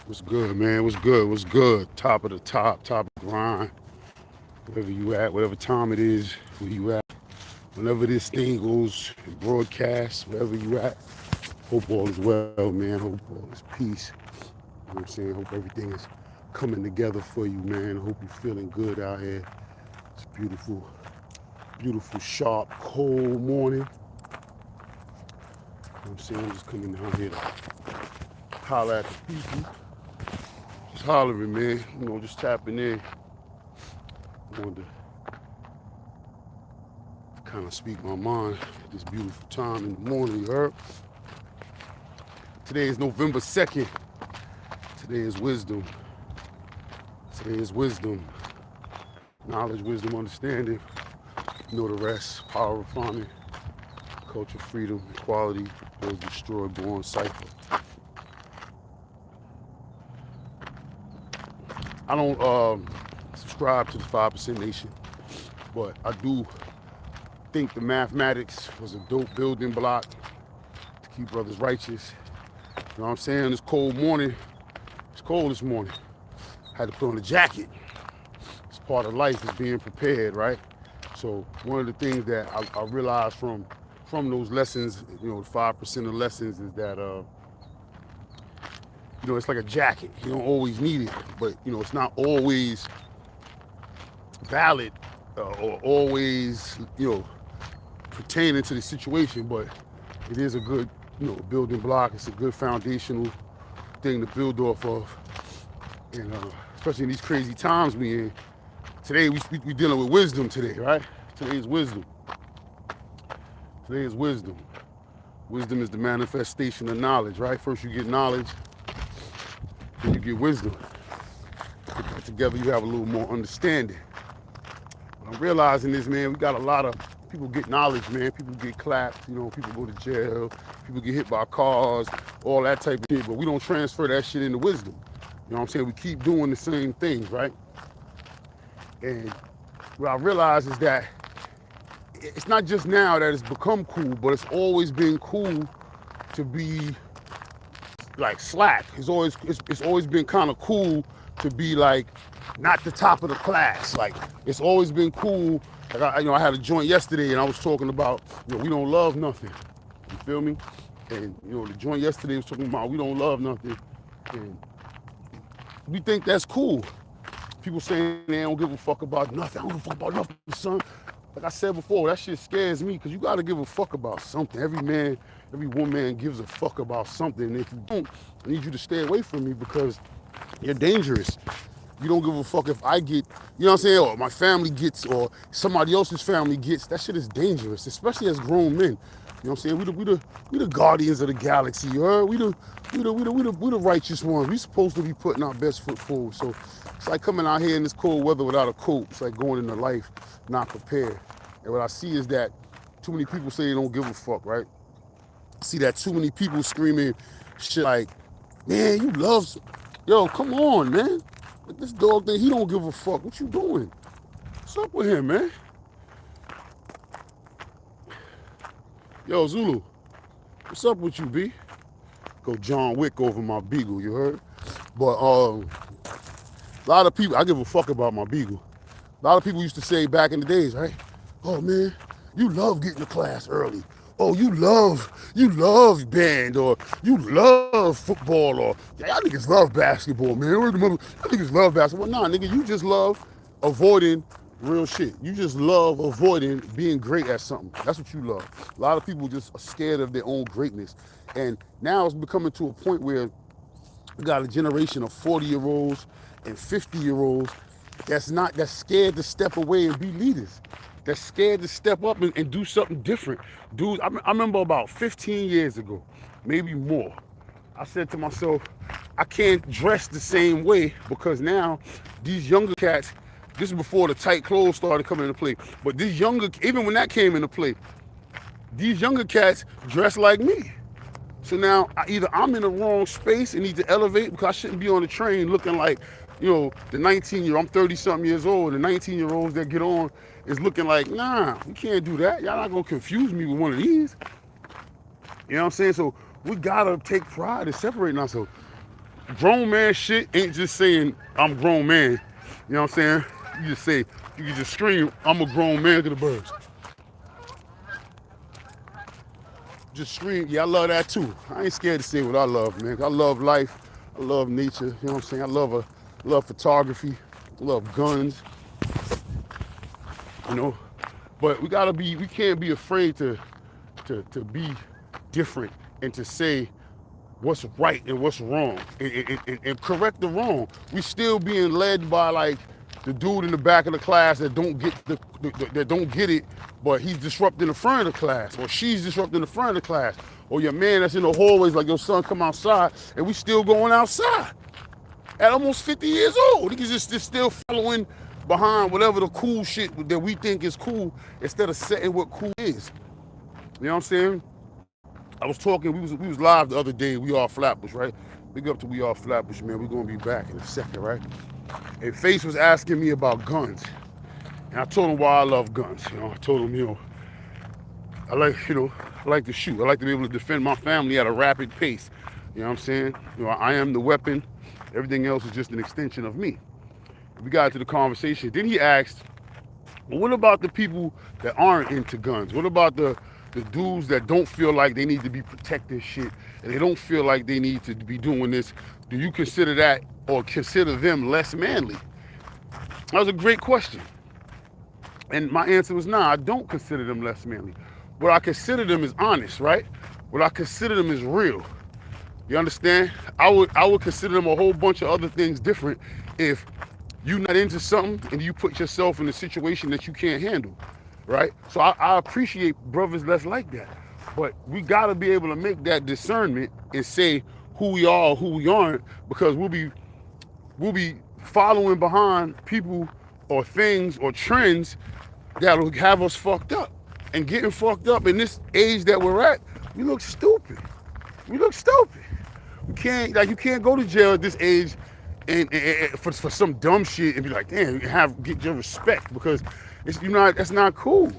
What's good, man? What's good? What's good? Top of the top of the grind. Wherever you at, whatever time it is, where you at. Whenever this thing goes and broadcast, wherever you at, hope all is well, man. Hope all is peace. You know what I'm saying? Hope everything is coming together for you, man. Hope you're feeling good out here. It's a beautiful, beautiful, sharp, cold morning. You know what I'm saying? I'm just coming down here to holler at the people. Just hollering, man. Just tapping in. Wanted to kind of speak my mind at this beautiful time in the morning, you heard? Today is November 2nd. Today is wisdom. Today is wisdom. Knowledge, wisdom, understanding. You know the rest. Power of farming, culture, freedom, equality, those destroyed, born, cipher. I don't subscribe to the 5% Nation, but I do think the mathematics was a dope building block to keep brothers righteous. You know what I'm saying? This cold morning, it's cold this morning. Had to put on a jacket. It's part of life is being prepared, right? So one of the things that I realized from those lessons, the 5% of lessons is that it's like a jacket. You don't always need it, but it's not always valid or always pertaining to the situation, but it is a good building block. It's a good foundational thing to build off of, and especially in these crazy times we in. Today we dealing with wisdom today, right? Today is wisdom. Today is wisdom. Wisdom is the manifestation of knowledge, right? First you get knowledge, then you get wisdom. Put that together, you have a little more understanding. But I'm realizing this, man, we got a lot of people get knowledge, man. People get clapped, people go to jail, people get hit by cars, all that type of shit, but we don't transfer that shit into wisdom. You know what I'm saying? We keep doing the same things, right? And what I realize is that it's not just now that it's become cool, but it's always been cool to be like slack. It's always been kind of cool to be like not the top of the class. Like it's always been cool. Like I had a joint yesterday and I was talking about we don't love nothing. You feel me? And the joint yesterday was talking about we don't love nothing, and we think that's cool. People saying they don't give a fuck about nothing. I don't give a fuck about nothing, son. Like I said before, that shit scares me because you got to give a fuck about something. Every man, every woman gives a fuck about something. And if you don't, I need you to stay away from me because you're dangerous. You don't give a fuck if I get, you know what I'm saying, or my family gets, or somebody else's family gets. That shit is dangerous, especially as grown men. You know what I'm saying? We the guardians of the galaxy, you heard? We the righteous ones. We supposed to be putting our best foot forward. So it's like coming out here in this cold weather without a coat. It's like going into life not prepared. And what I see is that too many people say they don't give a fuck, right? I see that too many people screaming shit like, man, you love, yo, come on, man. Like this dog thing, he don't give a fuck. What you doing? What's up with him, man? Yo, Zulu, what's up with you, B? Go John Wick over my beagle, you heard? But a lot of people, I give a fuck about my beagle. A lot of people used to say back in the days, right? Oh man, you love getting to class early. Oh, you love band, or you love football, or yeah, y'all niggas love basketball, man. Y'all niggas love basketball. Nah, nigga, you just love avoiding real shit. You just love avoiding being great at something. That's what you love. A lot of people just are scared of their own greatness. And now it's becoming to a point where we got a generation of 40-year-olds and 50-year-olds that's scared to step away and be leaders. That's scared to step up and do something different. Dude, I remember about 15 years ago, maybe more, I said to myself, I can't dress the same way because now these younger cats, this is before the tight clothes started coming into play, but these younger, even when that came into play, these younger cats dress like me. So now either I'm in the wrong space and need to elevate because I shouldn't be on the train looking like, the 19-year, I'm 30-something years old, the 19-year-olds that get on is looking like, nah, we can't do that. Y'all not gonna confuse me with one of these. You know what I'm saying? So we gotta take pride in separating ourselves. Grown man shit ain't just saying I'm grown man. You know what I'm saying? You just say, you can just scream, I'm a grown man to the birds. Just scream, yeah, I love that too. I ain't scared to say what I love, man. I love life. I love nature. You know what I'm saying? I love photography. I love guns. You know, but we can't be afraid to be different and to say what's right and what's wrong and correct the wrong. We still being led by like the dude in the back of the class that don't get that don't get it, but he's disrupting the front of the class, or she's disrupting the front of the class, or your man that's in the hallways like your son come outside, and we still going outside at almost 50 years old. Niggas just still following behind whatever the cool shit that we think is cool instead of setting what cool is. You know what I'm saying? I was talking, we was live the other day, We Are Flatbush, right? Big up to We Are Flatbush, man. We're gonna be back in a second, right? And Face was asking me about guns. And I told him why I love guns. You know, I told him, I like to shoot. I like to be able to defend my family at a rapid pace. You know what I'm saying? I am the weapon. Everything else is just an extension of me. We got into the conversation. Then he asked, well, what about the people that aren't into guns? What about the dudes that don't feel like they need to be protecting shit and they don't feel like they need to be doing this? Do you consider that or consider them less manly? That was a great question. And my answer was, nah, I don't consider them less manly. What I consider them is honest, right? What I consider them is real. You understand? I would consider them a whole bunch of other things different if you're not into something and you put yourself in a situation that you can't handle, right? So I appreciate brothers that's like that. But we gotta be able to make that discernment and say who we are or who we aren't, because we'll be following behind people or things or trends that'll have us fucked up. And getting fucked up in this age that we're at, we look stupid. We look stupid. You can't go to jail at this age and for some dumb shit and be like, damn, get your respect, because that's not cool.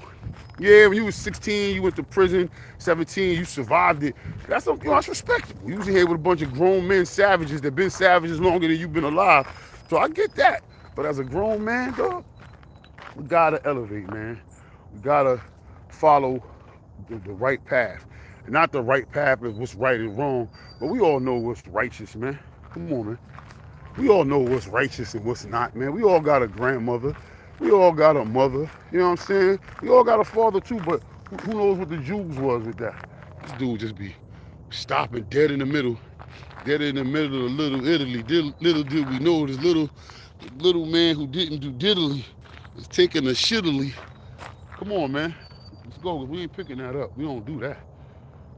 Yeah, when you was 16, you went to prison. 17, you survived it. That's respectable. You was here with a bunch of grown men, savages that been savages longer than you've been alive. So I get that. But as a grown man, dog, we gotta elevate, man. We gotta follow the right path. And not the right path of what's right and wrong, but we all know what's righteous, man. Come on, man. We all know what's righteous and what's not, man. We all got a grandmother. We all got a mother. You know what I'm saying? We all got a father too, but who knows what the Jews was with that? This dude just be stopping dead in the middle of Little Italy. Little did we know this little man who didn't do diddly is taking a shittily. Come on, man. Let's go. We ain't picking that up. We don't do that.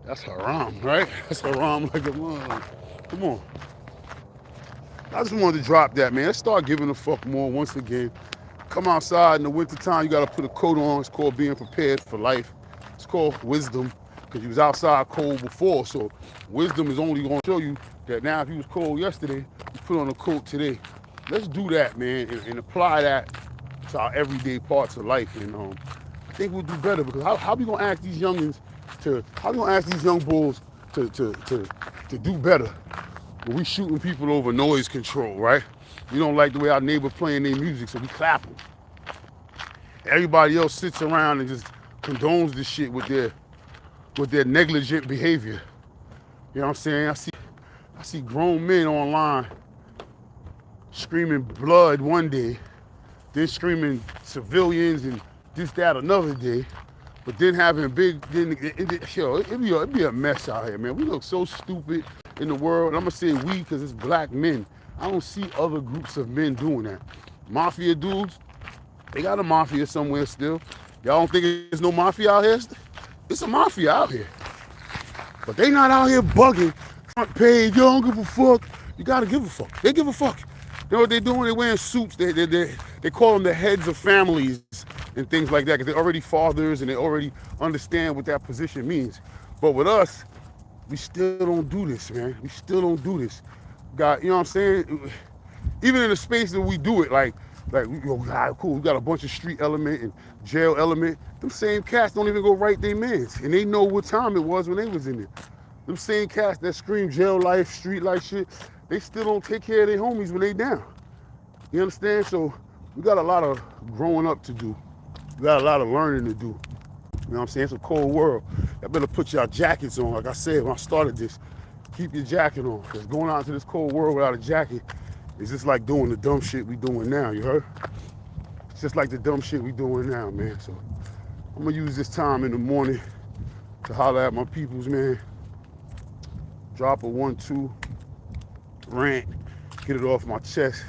That's haram, right? That's haram like a mother. Come on. I just wanted to drop that, man. Let's start giving a fuck more once again. Come outside in the wintertime, you gotta put a coat on. It's called being prepared for life. It's called wisdom, because you was outside cold before. So wisdom is only gonna show you that now if you was cold yesterday, you put on a coat today. Let's do that, man, and apply that to our everyday parts of life. And I think we'll do better, because how we gonna ask these youngins how we gonna ask these young bulls to do better when we shooting people over noise control, right? We don't like the way our neighbor playing their music, so we clap them. Everybody else sits around and just condones this shit with their negligent behavior. You know what I'm saying? I see grown men online screaming blood one day, then screaming civilians and this, that, another day. But then having it'd be a mess out here, man. We look so stupid in the world. I'm gonna say we because it's black men. I don't see other groups of men doing that. Mafia dudes, they got a mafia somewhere still. Y'all don't think there's no mafia out here? It's a mafia out here. But they not out here bugging, front page, you don't give a fuck. You gotta give a fuck. They give a fuck. You know what they're doing? They're wearing suits. They call them the heads of families and things like that, because they're already fathers and they already understand what that position means. But with us, we still don't do this, man. We still don't do this. God, you know what I'm saying? Even in the space that we do it, like cool, we got a bunch of street element and jail element. Them same cats don't even go write their mans, and they know what time it was when they was in there. Them same cats that scream jail life, street life shit, they still don't take care of their homies when they down. You understand? So we got a lot of growing up to do. We got a lot of learning to do. You know what I'm saying? It's a cold world. Y'all better put y'all jackets on. Like I said when I started this, keep your jacket on. Because going out into this cold world without a jacket is just like doing the dumb shit we doing now, you heard? It's just like the dumb shit we doing now, man. So I'm gonna use this time in the morning to holler at my peoples, man. Drop a 1-2 rant, get it off my chest.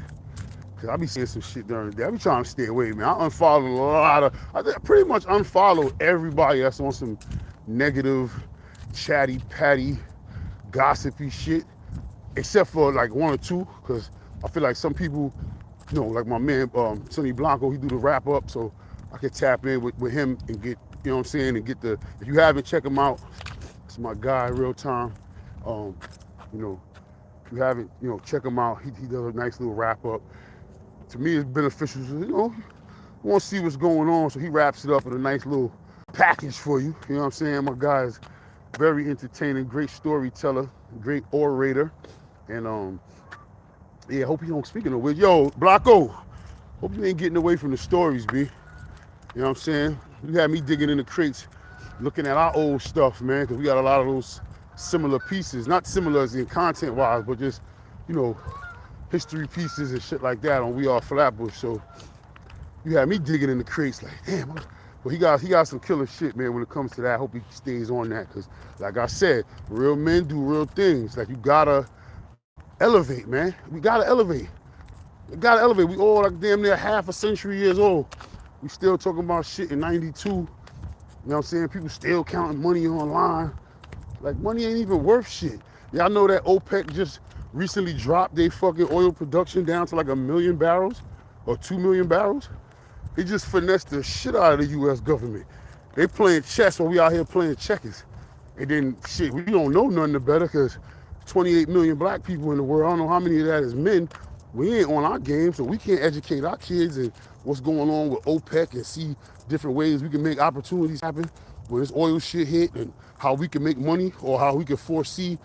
Cause I be seeing some shit during the day. I be trying to stay away, man. I pretty much unfollow everybody that's on some negative, chatty, patty, gossipy shit. Except for like 1 or 2, cause I feel like some people, you know, like my man, Sonny Blanco, he do the wrap up, so I can tap in with him and get, you know what I'm saying, and get the, if you haven't, check him out. It's my guy, real time. You know, if you haven't, you know, check him out. He does a nice little wrap up. To me, it's beneficial. You know, I want to see what's going on, so he wraps it up in a nice little package for you. You know what I'm saying? My guy is very entertaining, great storyteller, great orator, and yeah, hope you don't, speaking of which, yo, Blanco, hope you ain't getting away from the stories, B. You know what I'm saying? You had me digging in the crates, looking at our old stuff, man, because we got a lot of those similar pieces, not similar as in content-wise, but just, you know, history pieces and shit like that on We Are Flatbush. So you had me digging in the crates like, damn. But he got some killer shit, man, when it comes to that. I hope he stays on that, because like I said, real men do real things. Like, you gotta elevate, man. We gotta elevate. We gotta elevate. We all like damn near half a century years old. We still talking about shit in 92. You know what I'm saying? People still counting money online. Like, money ain't even worth shit. Y'all know that OPEC just recently dropped their fucking oil production down to like 1 million barrels or 2 million barrels. They just finessed the shit out of the US government. They playing chess while we out here playing checkers. And then shit, we don't know nothing better, because 28 million black people in the world. I don't know how many of that is men. We ain't on our game, so we can't educate our kids and what's going on with OPEC and see different ways we can make opportunities happen when this oil shit hit, and how we can make money, or how we can foresee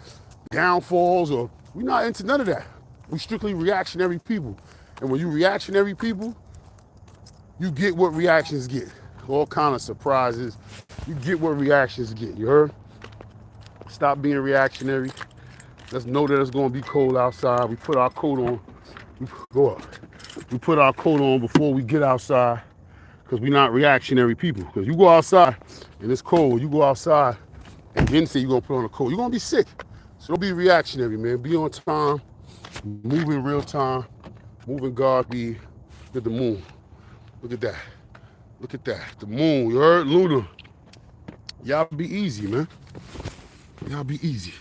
downfalls. Or we're not into none of that. We strictly reactionary people. And when you reactionary people, you get what reactions get. All kind of surprises. You get what reactions get, you heard? Stop being reactionary. Let's know that it's gonna be cold outside. We put our coat on. We put our coat on before we get outside, because we're not reactionary people. Because you go outside and it's cold, you go outside and then say you're gonna put on a coat, you're gonna be sick. So don't be reactionary, man. Be on time, move in real time, move in God be. Look at the moon. Look at that. Look at that. The moon, you heard? Luna. Y'all be easy, man. Y'all be easy.